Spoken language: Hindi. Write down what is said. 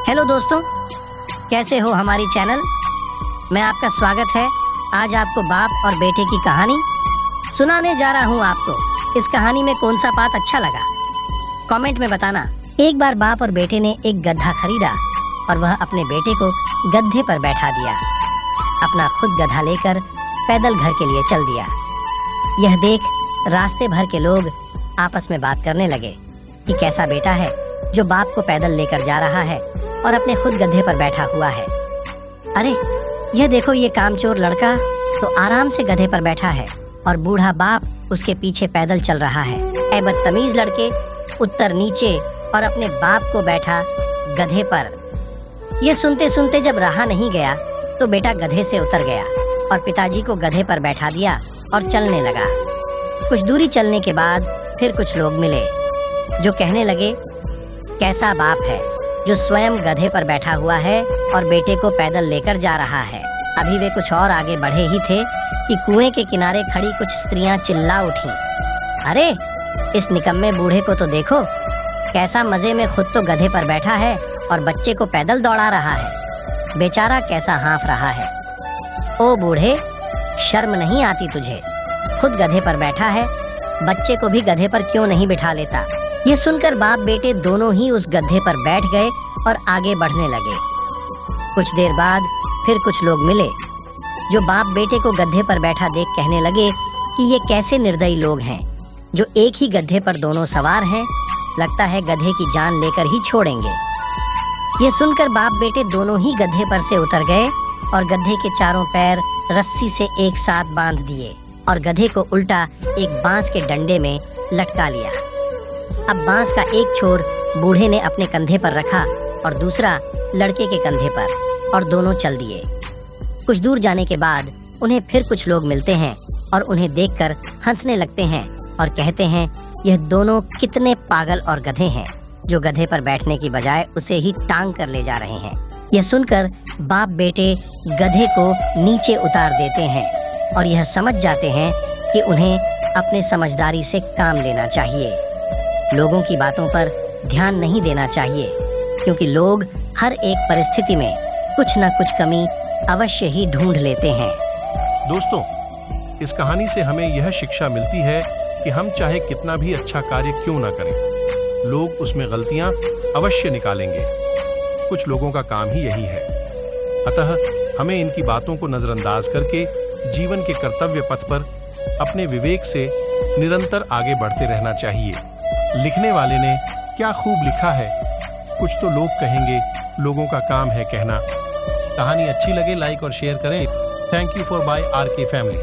हेलो दोस्तों, कैसे हो हमारी चैनल में आपका स्वागत है। आज आपको बाप और बेटे की कहानी सुनाने जा रहा हूँ। आपको इस कहानी में कौन सा पाठ अच्छा लगा कमेंट में बताना। एक बार बाप और बेटे ने एक गधा खरीदा और वह अपने बेटे को गधे पर बैठा दिया। अपना खुद गधा लेकर पैदल घर के लिए चल दिया। यह देख रास्ते भर के लोग आपस में बात करने लगे कि कैसा बेटा है जो बाप को पैदल लेकर जा रहा है और अपने खुद गधे पर बैठा हुआ है। अरे यह देखो, ये कामचोर लड़का तो आराम से गधे पर बैठा है और बूढ़ा बाप उसके पीछे पैदल चल रहा है। ऐ बदतमीज लड़के, उत्तर नीचे और अपने बाप को बैठा गधे पर। यह सुनते सुनते जब रहा नहीं गया तो बेटा गधे से उतर गया और पिताजी को गधे पर बैठा दिया और चलने लगा। कुछ दूरी चलने के बाद फिर कुछ लोग मिले जो कहने लगे, कैसा बाप है जो स्वयं गधे पर बैठा हुआ है और बेटे को पैदल लेकर जा रहा है। अभी वे कुछ और आगे बढ़े ही थे कि कुएं के किनारे खड़ी कुछ स्त्रियां चिल्ला उठी, अरे इस निकम्मे बूढ़े को तो देखो, कैसा मजे में खुद तो गधे पर बैठा है और बच्चे को पैदल दौड़ा रहा है। बेचारा कैसा हाँफ रहा है। ओ बूढ़े, शर्म नहीं आती तुझे? खुद गधे पर बैठा है, बच्चे को भी गधे पर क्यों नहीं बिठा लेता? ये सुनकर बाप बेटे दोनों ही उस गधे पर बैठ गए और आगे बढ़ने लगे। कुछ देर बाद फिर कुछ लोग मिले जो बाप बेटे को गधे पर बैठा देख कहने लगे कि ये कैसे निर्दयी लोग हैं जो एक ही गधे पर दोनों सवार हैं। लगता है गधे की जान लेकर ही छोड़ेंगे। ये सुनकर बाप बेटे दोनों ही गधे पर से उतर गए और गधे के चारों पैर रस्सी से एक साथ बांध दिए और गधे को उल्टा एक बांस के डंडे में लटका लिया। अब बांस का एक छोर बूढ़े ने अपने कंधे पर रखा और दूसरा लड़के के कंधे पर, और दोनों चल दिए। कुछ दूर जाने के बाद उन्हें फिर कुछ लोग मिलते हैं और उन्हें देखकर हंसने लगते हैं और कहते हैं, यह दोनों कितने पागल और गधे हैं जो गधे पर बैठने की बजाय उसे ही टांग कर ले जा रहे हैं। यह सुनकर बाप बेटे गधे को नीचे उतार देते हैं और यह समझ जाते हैं कि उन्हें अपने समझदारी से काम लेना चाहिए। लोगों की बातों पर ध्यान नहीं देना चाहिए, क्योंकि लोग हर एक परिस्थिति में कुछ न कुछ कमी अवश्य ही ढूंढ लेते हैं। दोस्तों, इस कहानी से हमें यह शिक्षा मिलती है कि हम चाहे कितना भी अच्छा कार्य क्यों ना करें, लोग उसमें गलतियां अवश्य निकालेंगे। कुछ लोगों का काम ही यही है। अतः हमें इनकी बातों को नजरअंदाज करके जीवन के कर्तव्य पथ पर अपने विवेक से निरंतर आगे बढ़ते रहना चाहिए। लिखने वाले ने क्या खूब लिखा है। कुछ तो लोग कहेंगे, लोगों का काम है कहना। कहानी अच्छी लगे लाइक और शेयर करें। Thank you for bye RK family.